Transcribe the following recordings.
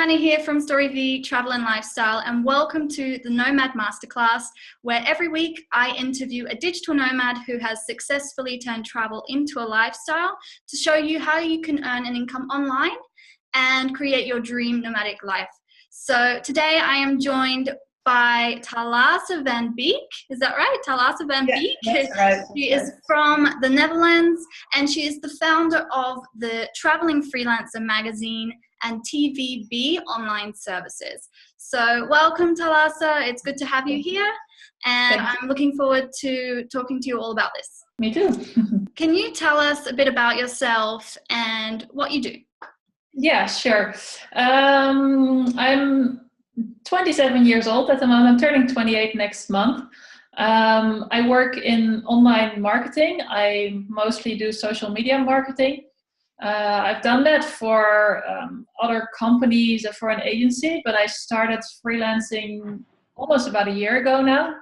Hannah here from StoryV Travel and Lifestyle, and welcome to the Nomad Masterclass, where every week I interview a digital nomad who has successfully turned travel into a lifestyle to show you how you can earn an income online and create your dream nomadic life. So today I am joined by Thalassa van Beek. Is that right? Thalassa van Beek. That's right. She is from the Netherlands, and she is the founder of the Travelling Freelancer magazine and TVB online services. So welcome, Thalassa. It's good to have you here, and I'm looking forward to talking to you all about this. Me too. Can you tell us a bit about yourself and what you do? Yeah, sure. I'm 27 years old at the moment. I'm turning 28 next month. I work in online marketing. I mostly do social media marketing. I've done that for other companies and for an agency, but I started freelancing almost about a year ago now.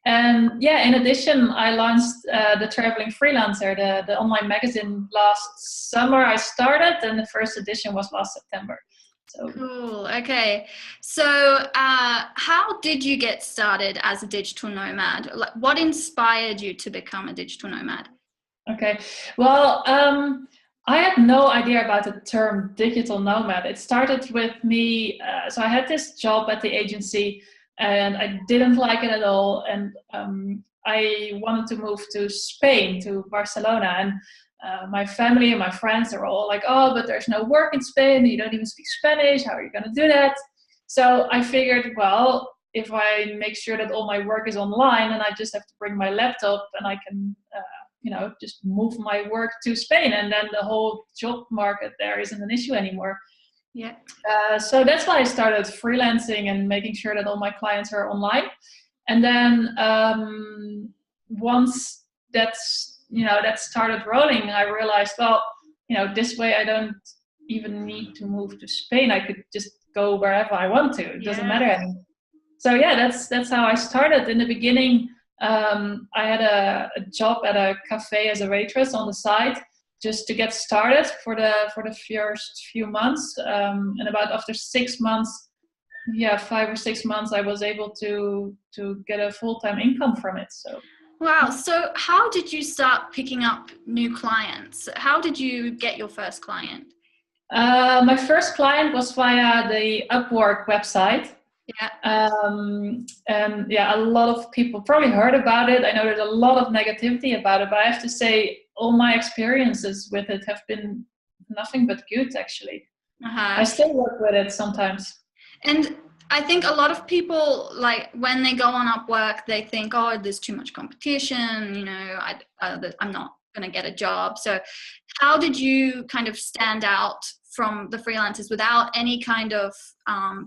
And yeah, in addition, I launched the Travelling Freelancer, the online magazine last summer. I started, and the first edition was last September. So. Cool. Okay. So how did you get started as a digital nomad? Like, what inspired you to become a digital nomad? Okay. Well, I had no idea about the term digital nomad. It started with me. So I had this job at the agency and I didn't like it at all. And I wanted to move to Spain, to Barcelona. And my family and my friends are all like, oh, but there's no work in Spain. You don't even speak Spanish. How are you going to do that? So I figured, well, if I make sure that all my work is online and I just have to bring my laptop and I can, just move my work to Spain, and then the whole job market there isn't an issue anymore. Yeah. So that's why I started freelancing and making sure that all my clients are online. And then once that started rolling, I realized, well, this way I don't even need to move to Spain. I could just go wherever I want to. It doesn't matter anymore. So yeah, that's how I started. In the beginning, I had a job at a cafe as a waitress on the side, just to get started for the first few months. And about after 6 months, 5 or 6 months, I was able to get a full-time income from it. So. Wow. So how did you start picking up new clients? How did you get your first client? My first client was via the Upwork website. Yeah. And a lot of people probably heard about it. I know there's a lot of negativity about it, but I have to say all my experiences with it have been nothing but good, actually. I still work with it sometimes. And I think a lot of people, like, when they go on Upwork, they think, oh, there's too much competition, I'm not going to get a job. So how did you kind of stand out from the freelancers without any kind of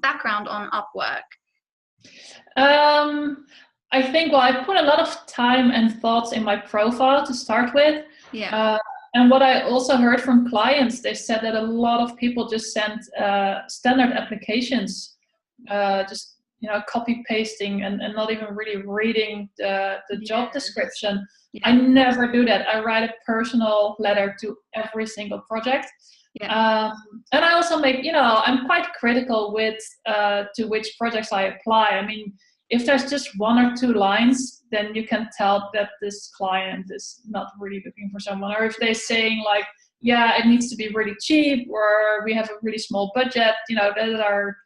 background on Upwork? I think, I put a lot of time and thoughts in my profile to start with. Yeah. And what I also heard from clients, they said that a lot of people just sent standard applications, just copy pasting and not even really reading the job description. Yeah. I never do that. I write a personal letter to every single project. Yeah. And I also make, I'm quite critical with to which projects I apply. I mean, if there's just 1 or 2 lines, then you can tell that this client is not really looking for someone. Or if they're saying like, yeah, it needs to be really cheap, or we have a really small budget, that are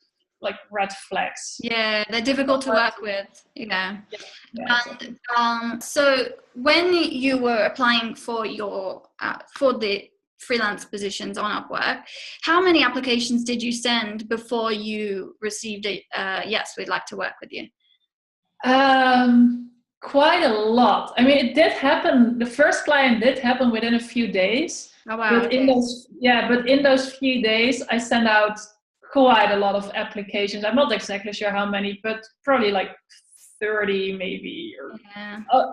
like red flags. Yeah, they're difficult to work with, Yeah, exactly. So when you were applying for your for the freelance positions on Upwork, how many applications did you send before you received a yes, we'd like to work with you? Quite a lot. I mean, it did happen. The first client did happen within a few days. Oh wow! But in those few days, I sent out quite a lot of applications. I'm not exactly sure how many, but probably like 30 maybe, or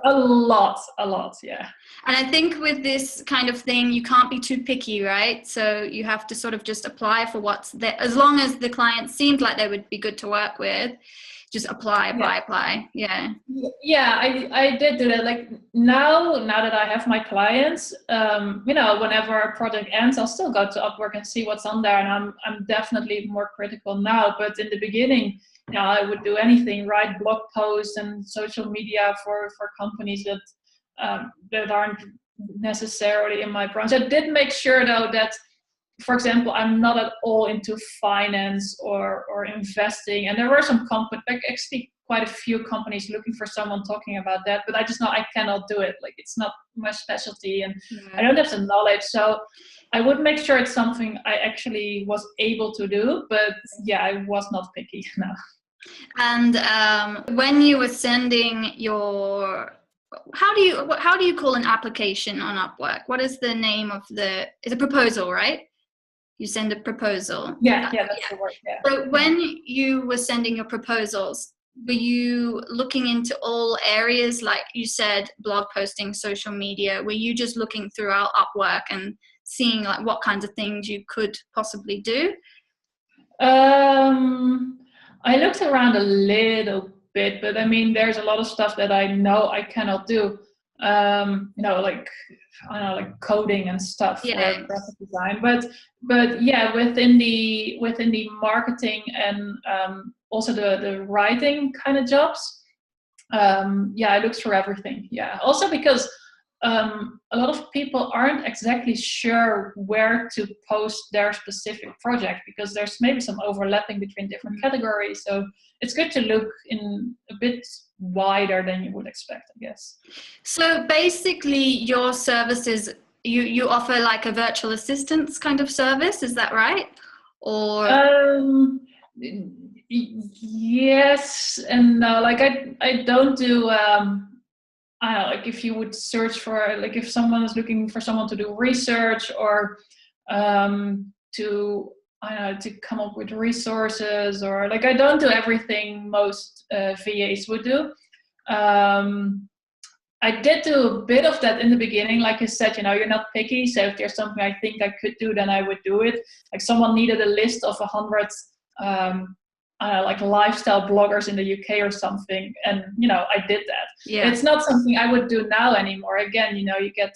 a lot, yeah. And I think with this kind of thing, you can't be too picky, right? So you have to sort of just apply for what's there, as long as the client seemed like they would be good to work with. just apply. Yeah. Yeah, I did do that. Like now that I have my clients, whenever a project ends, I'll still go to Upwork and see what's on there, and I'm definitely more critical now. But in the beginning, I would do anything, write blog posts and social media for companies that aren't necessarily in my branch. I did make sure though that, for example, I'm not at all into finance or investing, and there were some companies, like actually quite a few companies looking for someone talking about that, but I just know I cannot do it. Like it's not my specialty, and I don't have the knowledge. So I would make sure it's something I actually was able to do, but yeah, I was not picky. No. And when you were sending your, how do you call an application on Upwork? What is the name of it's a proposal, right? You send a proposal. Yeah, that's the word. Yeah. So when you were sending your proposals, were you looking into all areas, like you said, blog posting, social media? Were you just looking throughout Upwork and seeing like what kinds of things you could possibly do? I looked around a little bit, but I mean, there's a lot of stuff that I know I cannot do. Like I don't know, like coding and stuff for graphic design. But yeah, within the marketing and also the writing kind of jobs, I looked for everything. Yeah, also because a lot of people aren't exactly sure where to post their specific project, because there's maybe some overlapping between different categories. So it's good to look in a bit wider than you would expect, I guess. So basically your services, you offer like a virtual assistance kind of service, is that right? Or yes and no. Like I don't do I don't know, like if you would search for, like if someone is looking for someone to do research or to come up with resources, or like I don't do everything most VAs would do. I did do a bit of that in the beginning. Like I said, you're not picky. So if there's something I think I could do, then I would do it. Like someone needed a list of 100 like lifestyle bloggers in the UK or something, and I did that. Yeah. It's not something I would do now anymore. Again, you get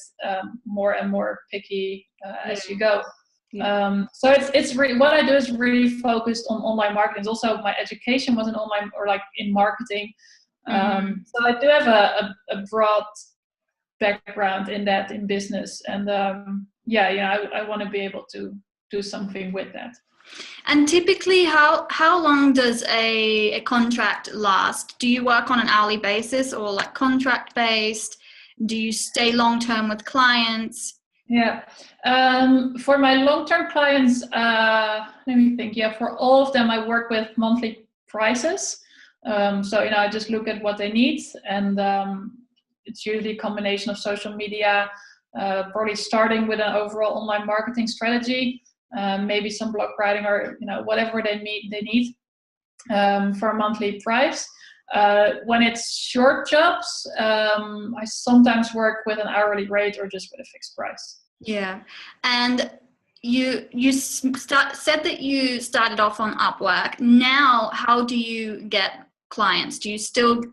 more and more picky as you go. Yeah. So it's really, what I do is really focused on online marketing. Also, my education was in online or like in marketing. So I do have a broad background in that, in business, and I want to be able to do something with that. And typically, how long does a contract last? Do you work on an hourly basis or like contract based? Do you stay long term with clients? Yeah, for my long term clients, let me think. Yeah, for all of them, I work with monthly prices. So I just look at what they need, and it's usually a combination of social media, probably starting with an overall online marketing strategy. Maybe some blog writing, or whatever they need for a monthly price. When it's short jobs, I sometimes work with an hourly rate or just with a fixed price. Yeah, and you said that you started off on Upwork. Now, how do you get clients? Do you still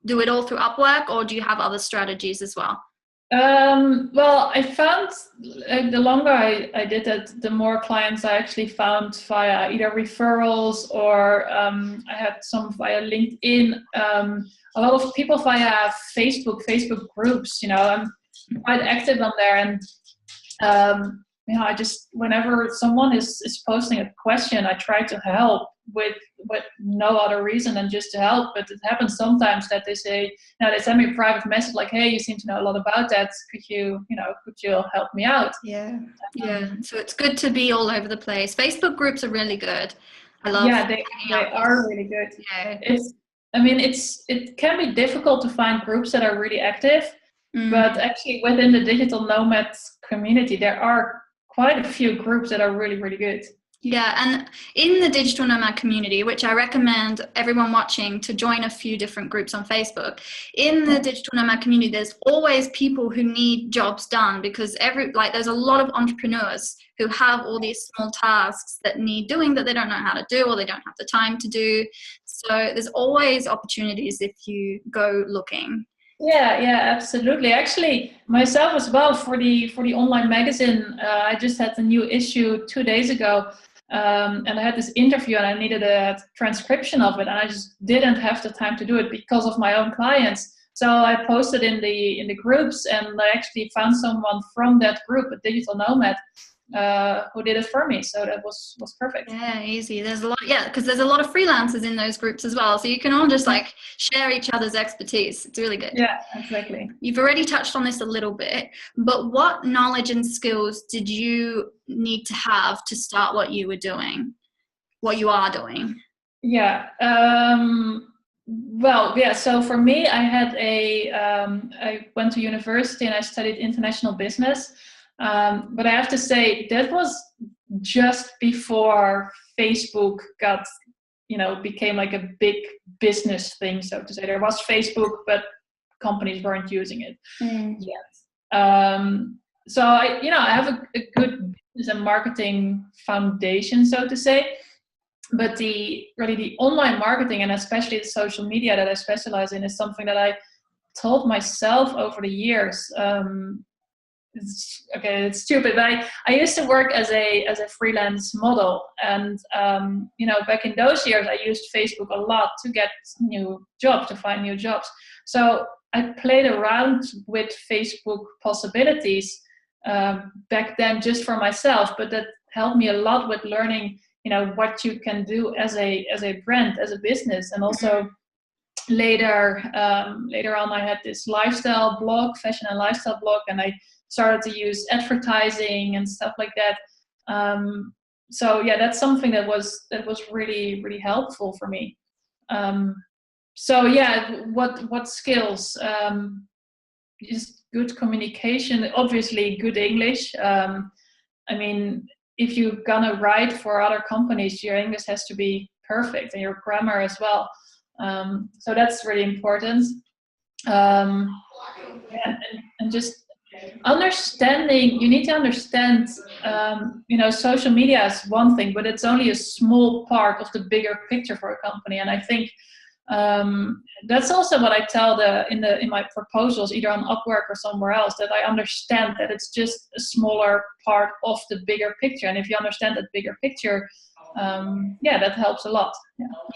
do it all through Upwork, or do you have other strategies as well? Well, I found the longer I did it, the more clients I actually found via either referrals or I had some via LinkedIn. A lot of people via Facebook groups. I'm quite active on there, and I just, whenever someone is posting a question, I try to help with no other reason than just to help. But it happens sometimes that they say, they send me a private message like, hey, you seem to know a lot about that. Could you help me out? Yeah. So it's good to be all over the place. Facebook groups are really good. I love. Yeah, they are really good. Yeah. It can be difficult to find groups that are really active, but actually within the digital nomads community, there are quite a few groups that are really, really good. Yeah, and in the digital nomad community, which I recommend everyone watching to join a few different groups on Facebook, in the digital nomad community, there's always people who need jobs done, because there's a lot of entrepreneurs who have all these small tasks that need doing that they don't know how to do, or they don't have the time to do. So there's always opportunities if you go looking. Yeah, absolutely. Actually, myself as well, for the online magazine, I just had the new issue 2 days ago, and I had this interview, and I needed a transcription of it, and I just didn't have the time to do it because of my own clients. So I posted in the groups, and I actually found someone from that group, a digital nomad, who did it for me. So that was perfect. Yeah, easy. There's a lot, because there's a lot of freelancers in those groups as well. So you can all just like share each other's expertise. It's really good. Yeah, exactly. You've already touched on this a little bit, but what knowledge and skills did you need to have to start what you were doing, what you are doing? Yeah. Well, yeah. So for me, I went to university and I studied international business. But I have to say that was just before Facebook became like a big business thing, so to say. There was Facebook, but companies weren't using it yet. So I have a good business and marketing foundation, so to say. But the online marketing, and especially the social media that I specialize in, is something that I taught myself over the years. It's stupid, but I used to work as a freelance model, and back in those years I used Facebook a lot to get to find new jobs. So I played around with Facebook possibilities back then just for myself, but that helped me a lot with learning what you can do as a brand, as a business. And also later on I had this lifestyle blog, fashion and lifestyle blog, and I started to use advertising and stuff like that. So yeah, that's something that was really, really helpful for me. So yeah, what skills? Just good communication, obviously good English. I mean, if you're gonna write for other companies, your English has to be perfect, and your grammar as well. So that's really important. And just understanding, you need to understand, social media is one thing, but it's only a small part of the bigger picture for a company. And I think that's also what I tell in my proposals, either on Upwork or somewhere else, that I understand that it's just a smaller part of the bigger picture. And if you understand that bigger picture, that helps a lot.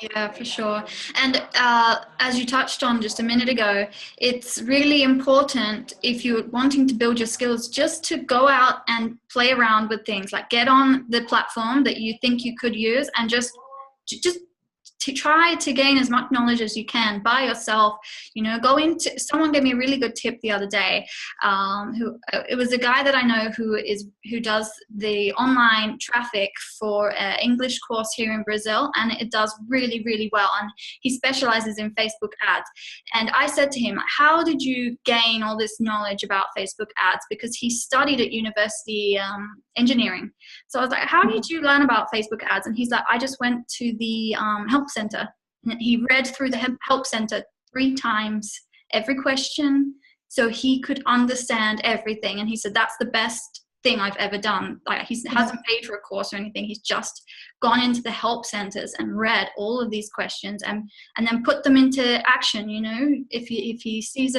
Yeah, for sure. And as you touched on just a minute ago, it's really important, if you're wanting to build your skills, just to go out and play around with things. Like, get on the platform that you think you could use, and just to try to gain as much knowledge as you can by yourself. Someone gave me a really good tip the other day. It was a guy that I know who does the online traffic for an English course here in Brazil, and it does really, really well. And he specializes in Facebook ads. And I said to him, how did you gain all this knowledge about Facebook ads? Because he studied at university engineering. So I was like, how did you learn about Facebook ads? And he's like, I just went to the help center. And he read through the help center 3 times, every question, so he could understand everything. And he said, that's the best thing I've ever done. Like, he hasn't paid for a course or anything. He's just gone into the help centers and read all of these questions and then put them into action. If he sees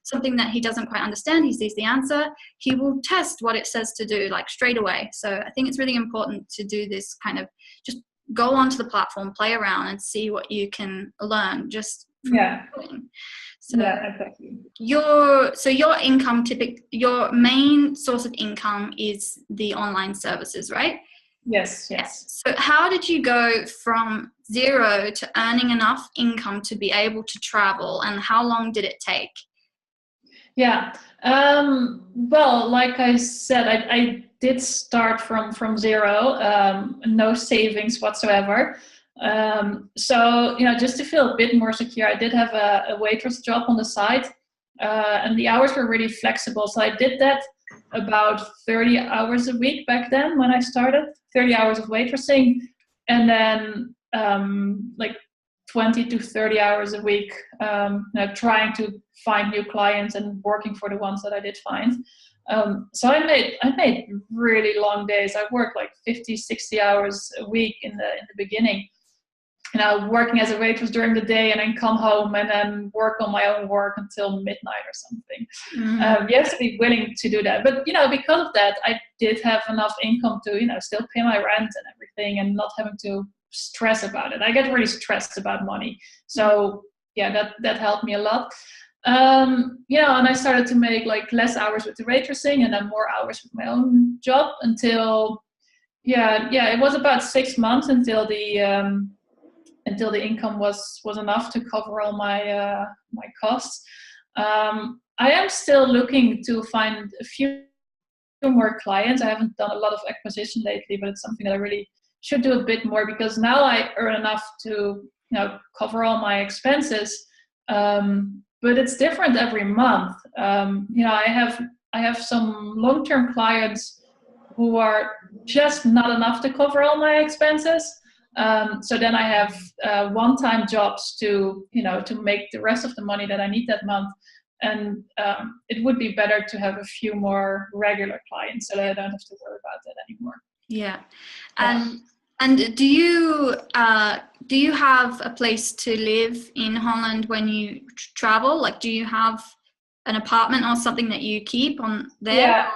something that he doesn't quite understand, he sees the answer, he will test what it says to do, like, straight away. So I think it's really important to do this kind of, just go onto the platform, play around, and see what you can learn just from doing. So exactly. Your income, your main source of income is the online services, right? Yes. So how did you go from 0 to earning enough income to be able to travel, and how long did it take? Yeah. Well, like I said, I did start from 0, no savings whatsoever. So, just to feel a bit more secure, I did have a waitress job on the side, and the hours were really flexible. So I did that about 30 hours a week back then when I started, 30 hours of waitressing, and then like 20 to 30 hours a week, trying to find new clients and working for the ones that I did find. So I made really long days. I worked like 50, 60 hours a week in the beginning. Working as a waitress during the day and then come home and then work on my own work until midnight or something. You have to be willing to do that. But, because of that, I did have enough income to, still pay my rent and everything and not having to stress about it. I get really stressed about money. So, yeah, that helped me a lot. And I started to make like less hours with the waitressing and then more hours with my own job until, it was about 6 months until the income was enough to cover all my my costs. I am still looking to find a few more clients. I haven't done a lot of acquisition lately, but it's something that I really should do a bit more because now I earn enough to cover all my expenses. But it's different every month. I have some long-term clients who are just not enough to cover all my expenses. So then I have one-time jobs to make the rest of the money that I need that month. And it would be better to have a few more regular clients so that I don't have to worry about that anymore. Yeah. And do you have a place to live in Holland when you travel? Like, do you have an apartment or something that you keep on there?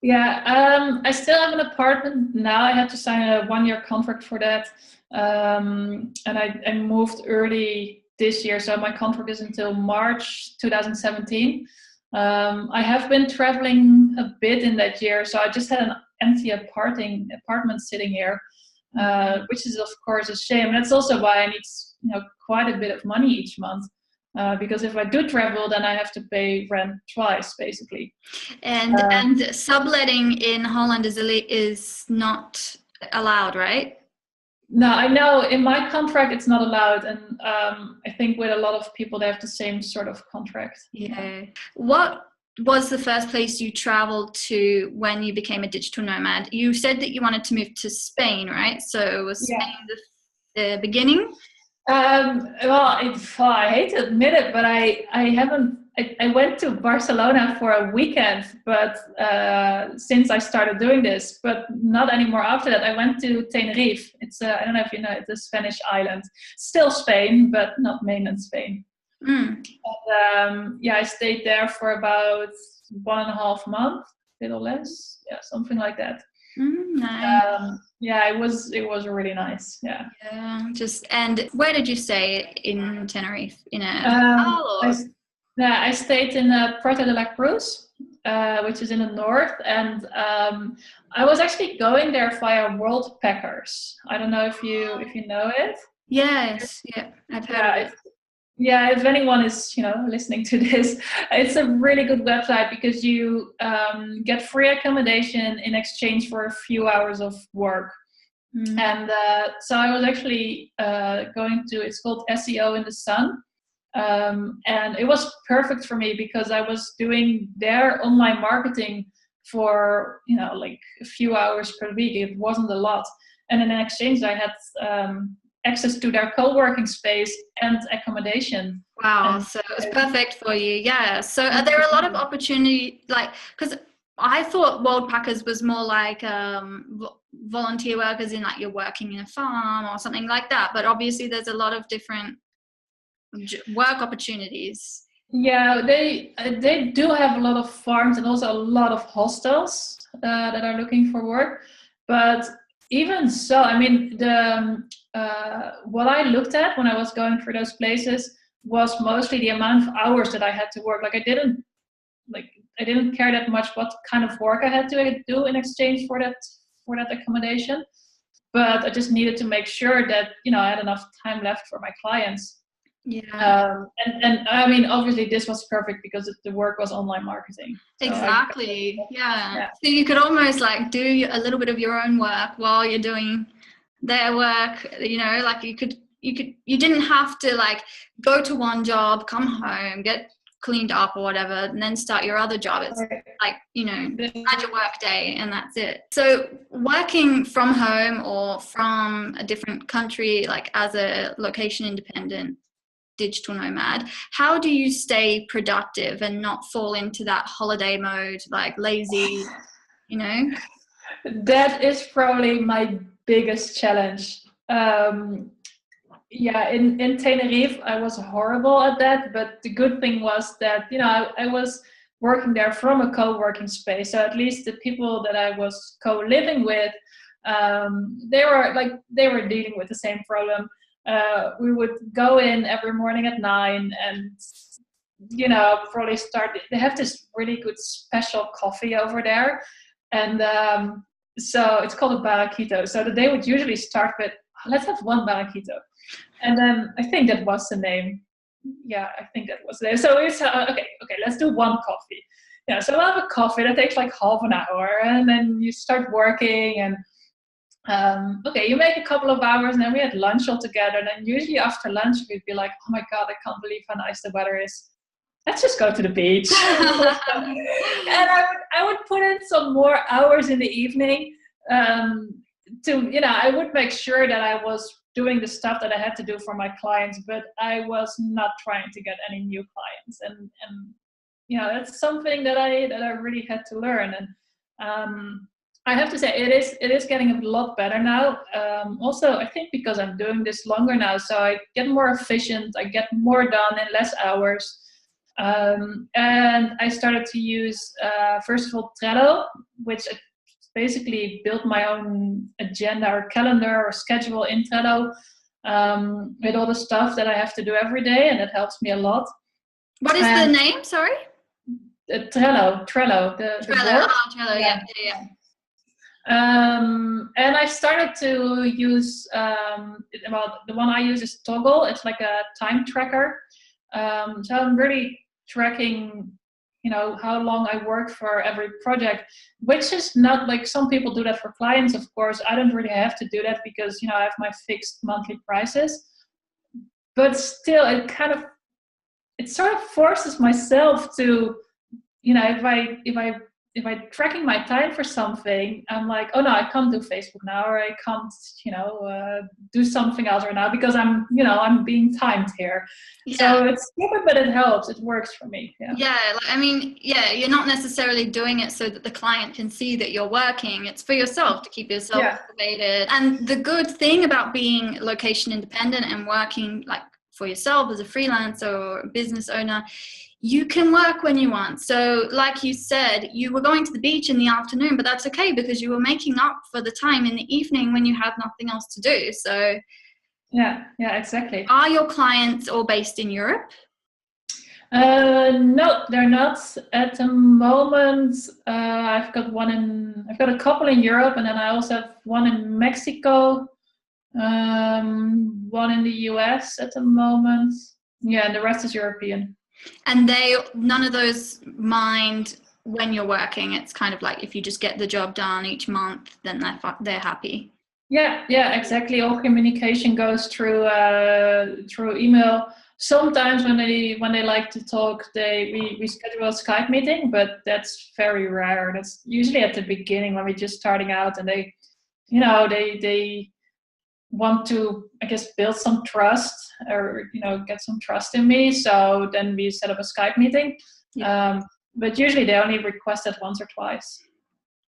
Yeah, I still have an apartment now. I had to sign a 1-year contract for that. And I moved early this year, so my contract is until March 2017. I have been traveling a bit in that year, so I just had an empty apartment sitting here, which is of course a shame. And that's also why I need quite a bit of money each month. Because if I do travel, then I have to pay rent twice, basically. And subletting in Holland is not allowed, right? No, I know in my contract it's not allowed, and I think with a lot of people they have the same sort of contract. Yeah. What was the first place you traveled to when you became a digital nomad? You said that you wanted to move to Spain, right? So was Spain the beginning? I hate to admit it, but I haven't. I went to Barcelona for a weekend, but since I started doing this, but not anymore after that. I went to Tenerife. It's I don't know if you know, it's a Spanish island, still Spain, but not mainland Spain. And, I stayed there for about 1.5 months, a little less, something like that. Nice. It was really nice. Yeah. And where did you stay in Tenerife? In a hotel? I stayed in Puerto de la Cruz, which is in the north, and I was actually going there via World Packers. I don't know if you know it. Yes, I've heard of it. Yeah, if anyone is listening to this, it's a really good website because you get free accommodation in exchange for a few hours of work. And so I was actually going to, it's called SEO in the Sun. And it was perfect for me because I was doing their online marketing for, like a few hours per week. It wasn't a lot. And in exchange, I had access to their co-working space and accommodation. Wow. So it was perfect for you. Yeah. So are there a lot of opportunity, because I thought World Packers was more like volunteer workers in like you're working in a farm or something like that. But obviously there's a lot of different work opportunities. Yeah, they do have a lot of farms and also a lot of hostels that are looking for work. But even so, I mean, what I looked at when I was going through those places was mostly the amount of hours that I had to work. I didn't care that much what kind of work I had to do in exchange for that accommodation. But I just needed to make sure that I had enough time left for my clients. Yeah. And I mean, obviously this was perfect because the work was online marketing. So exactly. Yeah. So you could almost do a little bit of your own work while you're doing their work, you didn't have to go to one job, come home, get cleaned up or whatever, and then start your other job. It's like, add your work day and that's it. So working from home or from a different country, like as a location independent digital nomad, how do you stay productive and not fall into that holiday mode, like lazy, That is probably my biggest challenge. In Tenerife, I was horrible at that, but the good thing was that, I was working there from a co-working space. So at least the people that I was co-living with, they were dealing with the same problem. We would go in every morning at 9 and, probably start. They have this really good special coffee over there. And so it's called a barraquito. So the day would usually start with, let's have one barraquito. And then I think that was the name. Yeah, I think that was the name. So we said, okay, let's do one coffee. Yeah, so we'll have a coffee that takes like half an hour. And then you start working and you make a couple of hours, and then we had lunch all together. And then usually after lunch, we'd be like, oh my God, I can't believe how nice the weather is. Let's just go to the beach. And I would put in some more hours in the evening I would make sure that I was doing the stuff that I had to do for my clients, but I was not trying to get any new clients. And that's something that I really had to learn. And I have to say it is getting a lot better now. Also, I think because I'm doing this longer now, so I get more efficient. I get more done in less hours. And I started to use, first of all, Trello, which basically built my own agenda or calendar or schedule in Trello with all the stuff that I have to do every day, and it helps me a lot. What is the name? Sorry? Trello. Trello. Trello, Yeah. And I started to use, the one I use is Toggle. It's like a time tracker. So I'm really tracking, how long I work for every project, which is not like some people do that for clients. Of course, I don't really have to do that because, I have my fixed monthly prices, but still it sort of forces myself to, if I'm tracking my time for something, I'm like, oh no, I can't do Facebook now, or I can't, do something else right now because I'm being timed here. Yeah. So it's stupid, but it helps. It works for me. Yeah. You're not necessarily doing it so that the client can see that you're working. It's for yourself to keep yourself motivated. And the good thing about being location independent and working like for yourself as a freelancer or a business owner, you can work when you want. So like you said, you were going to the beach in the afternoon, but that's okay because you were making up for the time in the evening when you have nothing else to do. So yeah, exactly. Are your clients all based in Europe? No, they're not at the moment. I've got a couple in Europe, and then I also have one in Mexico, one in the US at the moment. Yeah, and the rest is European. And none of those mind when you're working. It's kind of like if you just get the job done each month, then they're happy. Yeah, exactly. All communication goes through email. Sometimes when they like to talk, we schedule a Skype meeting, but that's very rare. That's usually at the beginning when we're just starting out, and they want to, I guess, build some trust or get some trust in me. So then we set up a Skype meeting. Yeah. But usually they only request it once or twice.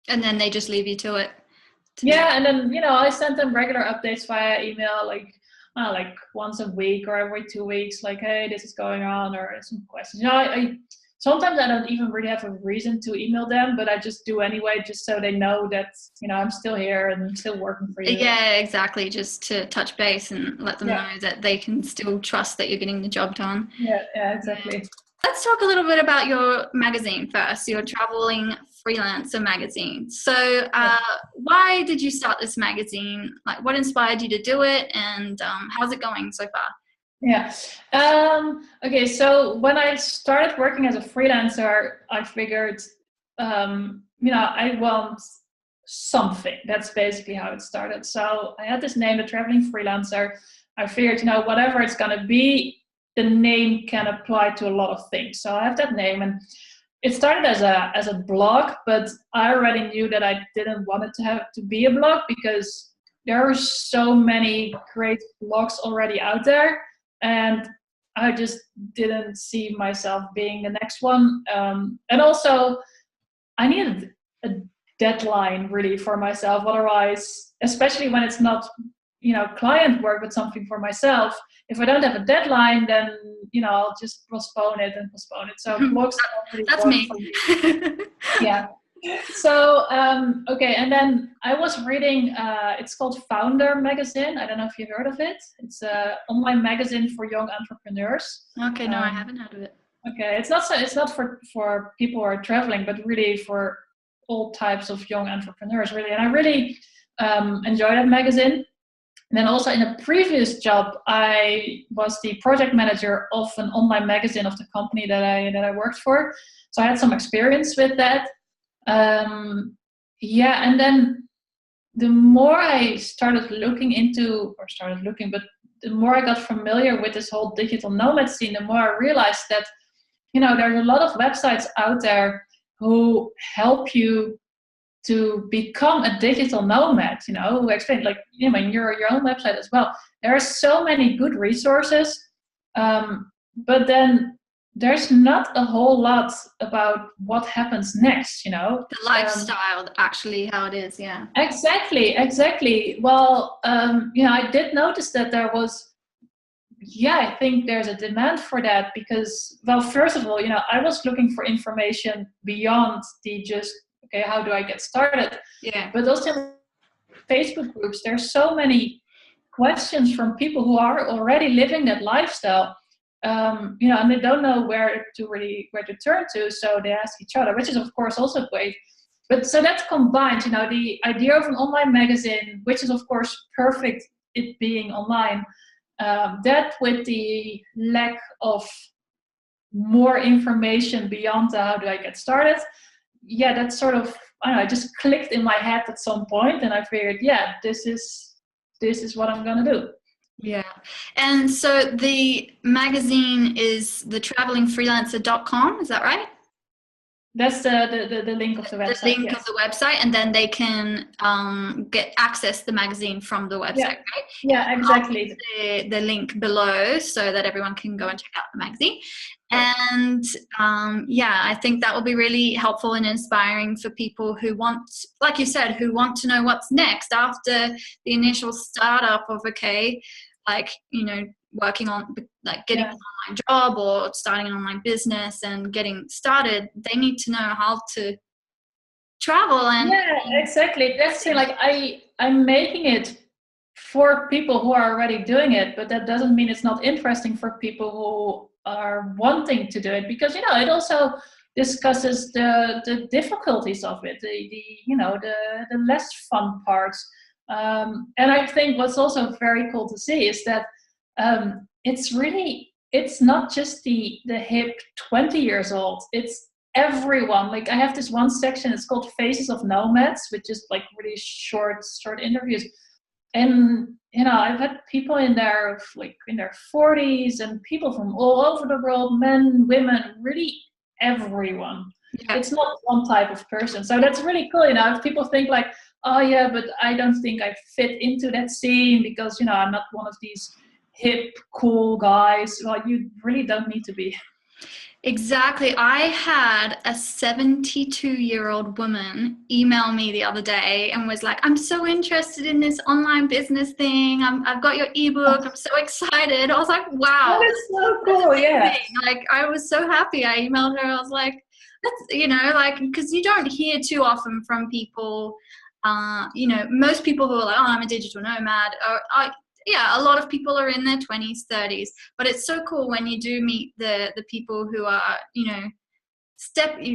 And then they just leave you to it. And then I send them regular updates via email, like once a week or every 2 weeks, like, hey, this is going on, or some questions. Sometimes I don't even really have a reason to email them, but I just do anyway, just so they know that I'm still here and I'm still working for you. Yeah, exactly. Just to touch base and let them know that they can still trust that you're getting the job done. Yeah, exactly. Let's talk a little bit about your magazine first, your Travelling Freelancer magazine. So why did you start this magazine? Like, what inspired you to do it, and how's it going so far? Yeah. Okay, so when I started working as a freelancer, I figured, I want something. That's basically how it started. So I had this name, the Travelling Freelancer. I figured, whatever it's going to be, the name can apply to a lot of things. So I have that name, and it started as a blog, but I already knew that I didn't want it to be a blog, because there are so many great blogs already out there, and I just didn't see myself being the next one. And also, I needed a deadline really for myself. Otherwise, especially when it's not, client work, but something for myself, if I don't have a deadline, then, I'll just postpone it. So blogs really that's work me. for me. Yeah. So, okay. And then I was reading, it's called Founder Magazine. I don't know if you've heard of it. It's an online magazine for young entrepreneurs. Okay. No, I haven't heard of it. Okay. It's not for people who are traveling, but really for all types of young entrepreneurs, really. And I really enjoy that magazine. And then also in a previous job, I was the project manager of an online magazine of the company that I worked for. So I had some experience with that. And then the more I started looking, but the more I got familiar with this whole digital nomad scene, the more I realized that, there's a lot of websites out there who help you to become a digital nomad, who explain, like, your own website as well. There are so many good resources, but then there's not a whole lot about what happens next, The lifestyle, actually, how it is, yeah. Exactly. Well, I did notice that there was, I think there's a demand for that, because, well, first of all, I was looking for information beyond the just, okay, how do I get started? Yeah. But also in Facebook groups, there's so many questions from people who are already living that lifestyle, and they don't know where to turn to, so they ask each other, which is of course also great. But so that combined, the idea of an online magazine, which is of course perfect, it being online, that with the lack of more information beyond how do I get started, that sort of, I don't know, it just clicked in my head at some point, and I figured, this is what I'm gonna do. Yeah. And so the magazine is the travelingfreelancer.com, is that right? That's the link of the website. The link of the website, and then they can access the magazine from the website, right? Yeah, exactly. The link below so that everyone can go and check out the magazine. And I think that will be really helpful and inspiring for people who want, like you said, who want to know what's next after the initial startup of, working on, like, getting an online job or starting an online business and getting started. They need to know how to travel. And exactly. That's the thing. Like, I'm making it for people who are already doing it, but that doesn't mean it's not interesting for people who are wanting to do it, because it also discusses the difficulties of it, the less fun parts, and I think what's also very cool to see is that it's not just the hip 20 years old, it's everyone. Like, I have this one section, it's called Faces of Nomads, which is like really short interviews. And, I've had people in their 40s and people from all over the world, men, women, really everyone. Yeah. It's not one type of person. So that's really cool. If people think like, oh yeah, but I don't think I fit into that scene because, I'm not one of these hip, cool guys. Well, you really don't need to be. Exactly. I had a 72-year-old woman email me the other day and was like, I'm so interested in this online business thing. I've got your ebook. I'm so excited. I was like, wow. That is so cool. Yeah. Like, I was so happy. I emailed her. I was like, that's, because you don't hear too often from people, most people who are like, oh, I'm a digital nomad, or a lot of people are in their 20s, 30s, but it's so cool when you do meet the people who are,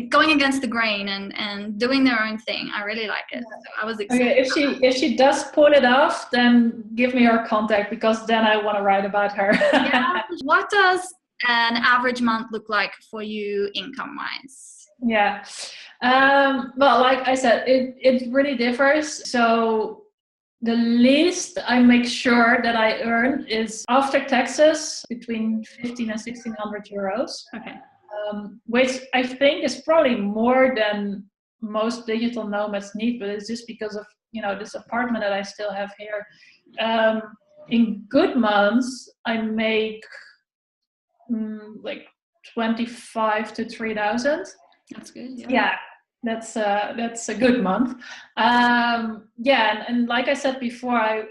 going against the grain and doing their own thing. I really like it. So I was excited. Okay, if she does pull it off, then give me her contact, because then I want to write about her. Yeah. What does an average month look like for you income-wise? Yeah. Well, like I said, it really differs. So The least I make sure that I earn is after taxes between 15 and 1600 euros. Okay. Which I think is probably more than most digital nomads need, but it's just because of, this apartment that I still have here. In good months, I make like 25 to 3,000. That's good. Yeah, that's a good month. And like I said before, I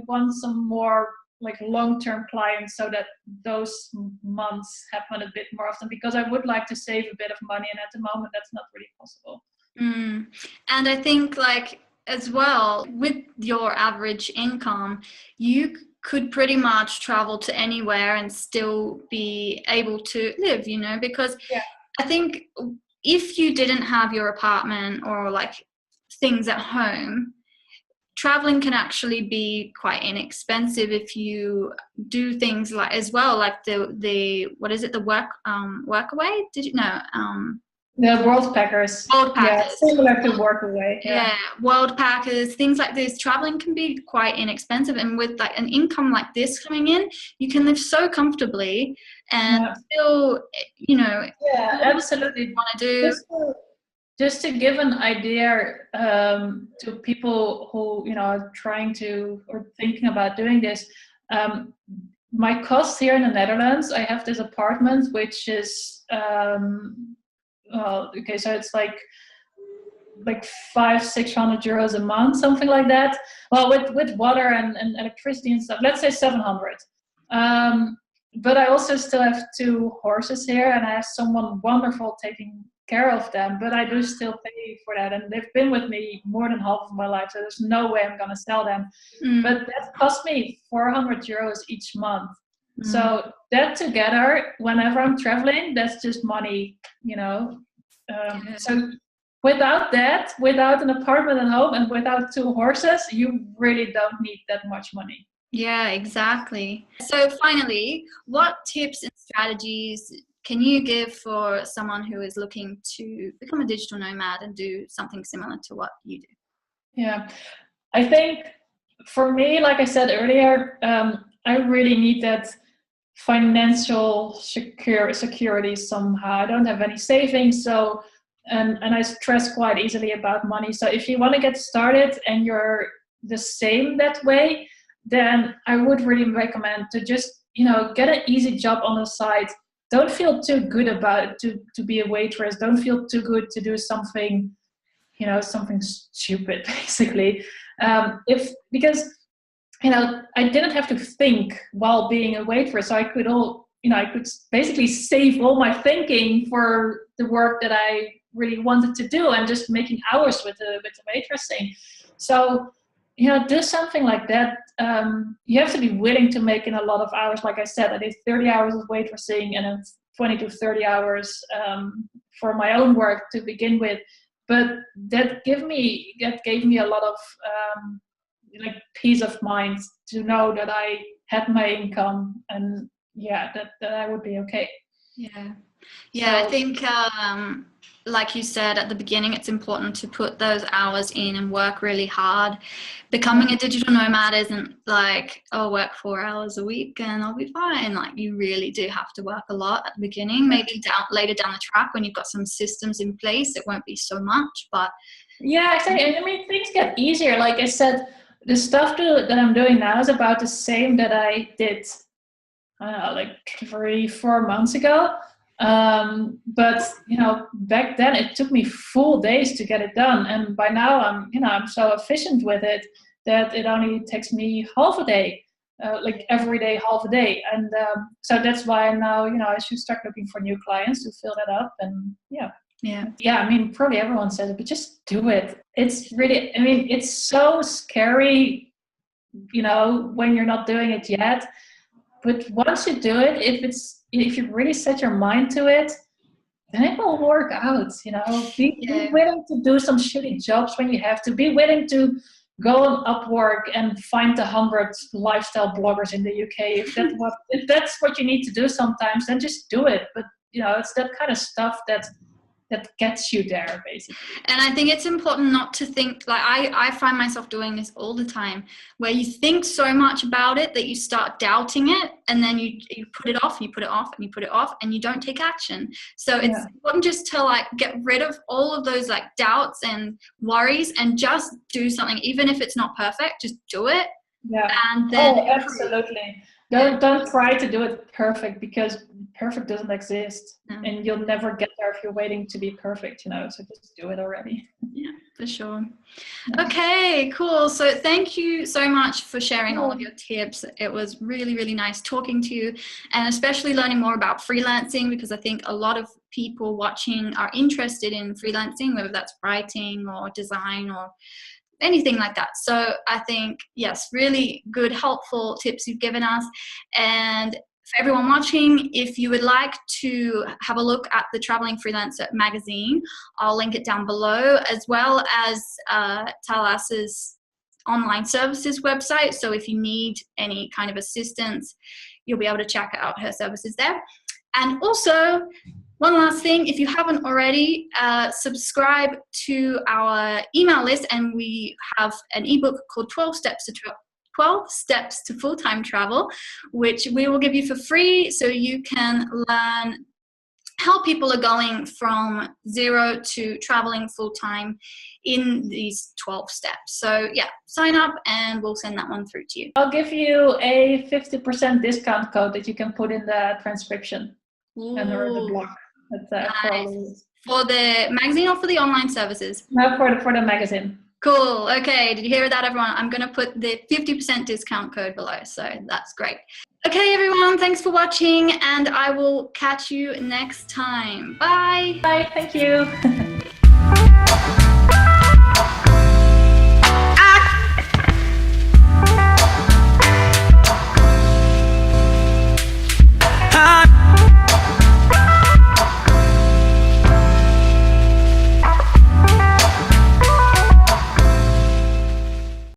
want some more like long-term clients so that those months happen a bit more often, because I would like to save a bit of money, and at the moment that's not really possible. And I think like as well, with your average income, you could pretty much travel to anywhere and still be able to live, because I think if you didn't have your apartment or like things at home, traveling can actually be quite inexpensive if you do things like as well, like the what is it, the workaway? Did you know? The world packers. Yeah, similar to workaway. Yeah, world packers, things like this. Traveling can be quite inexpensive, and with like an income like this coming in, you can live so comfortably and still, absolutely. Want to do. Just to give an idea to people who are trying to or thinking about doing this, my costs here in the Netherlands, I have this apartment which is so it's like 500-600 euros a month, something like that. Well, with water and electricity and stuff, let's say 700. But I also still have 2 horses here, and I have someone wonderful taking care of them, but I do still pay for that, and they've been with me more than half of my life, so there's no way I'm gonna sell them. But that cost me 400 euros each month. So that together, whenever I'm traveling, that's just money, So without that, without an apartment at home and without 2 horses, you really don't need that much money. Yeah, exactly. So finally, what tips and strategies can you give for someone who is looking to become a digital nomad and do something similar to what you do? Yeah, I think for me, like I said earlier, I really need that financial security somehow. I don't have any savings, so and I stress quite easily about money. So if you want to get started and you're the same that way, then I would really recommend to just get an easy job on the side. Don't feel too good about it to be a waitress. Don't feel too good to do something something stupid, basically. Because I didn't have to think while being a waitress, so I could I could basically save all my thinking for the work that I really wanted to do, and just making hours with the waitressing. So do something like that. You have to be willing to make in a lot of hours. Like I said, I did 30 hours of waitressing and then 20 to 30 hours for my own work to begin with. But that gave me a lot of peace of mind to know that I had my income, and that I would be okay. I think like you said at the beginning, it's important to put those hours in and work really hard. Becoming a digital nomad isn't like, work 4 hours a week and I'll be fine. Like, you really do have to work a lot at the beginning. Maybe later down the track, when you've got some systems in place, it won't be so much. But exactly. I mean, things get easier. Like I said, the stuff that I'm doing now is about the same that I did, I don't know, like 3-4 months ago. But back then it took me full days to get it done, and by now I'm so efficient with it that it only takes me half a day, like every day half a day, and so that's why now I should start looking for new clients to fill that up. And I mean, probably everyone says it, but just do it. It's really, I mean, it's so scary when you're not doing it yet, but once you do it, if you really set your mind to it, then it will work out. Be willing to do some shitty jobs when you have to. Be willing to go on Upwork and find the 100 lifestyle bloggers in the UK. If that's what you need to do sometimes, then just do it. But it's that kind of stuff that that gets you there, basically. And I think it's important not to think, like I find myself doing this all the time, where you think so much about it that you start doubting it, and then you put it off and you put it off and you put it off and you don't take action. So it's important just to like get rid of all of those like doubts and worries and just do something, even if it's not perfect, just do it. Yeah. And then absolutely. Don't try to do it perfect, because perfect doesn't exist, and you'll never get there if you're waiting to be perfect, you know. So just do it already. Yeah, for sure. Okay, cool. So thank you so much for sharing all of your tips. It was really, really nice talking to you, and especially learning more about freelancing, because I think a lot of people watching are interested in freelancing, whether that's writing or design or anything like that. So I think, yes, really good, helpful tips you've given us. And for everyone watching, if you would like to have a look at the Travelling Freelancer magazine, I'll link it down below, as well as Thalassa's online services website. So if you need any kind of assistance, you'll be able to check out her services there. And also, one last thing, if you haven't already, subscribe to our email list, and we have an ebook called 12 Steps to Full-Time Travel, which we will give you for free, so you can learn how people are going from zero to traveling full-time in these 12 steps. So yeah, sign up and we'll send that one through to you. I'll give you a 50% discount code that you can put in the transcription. And the blog. Nice. For the magazine or for the online services? No, for the magazine. Cool. Okay. Did you hear that, everyone? I'm going to put the 50% discount code below. So that's great. Okay, everyone. Thanks for watching, and I will catch you next time. Bye. Bye. Thank you.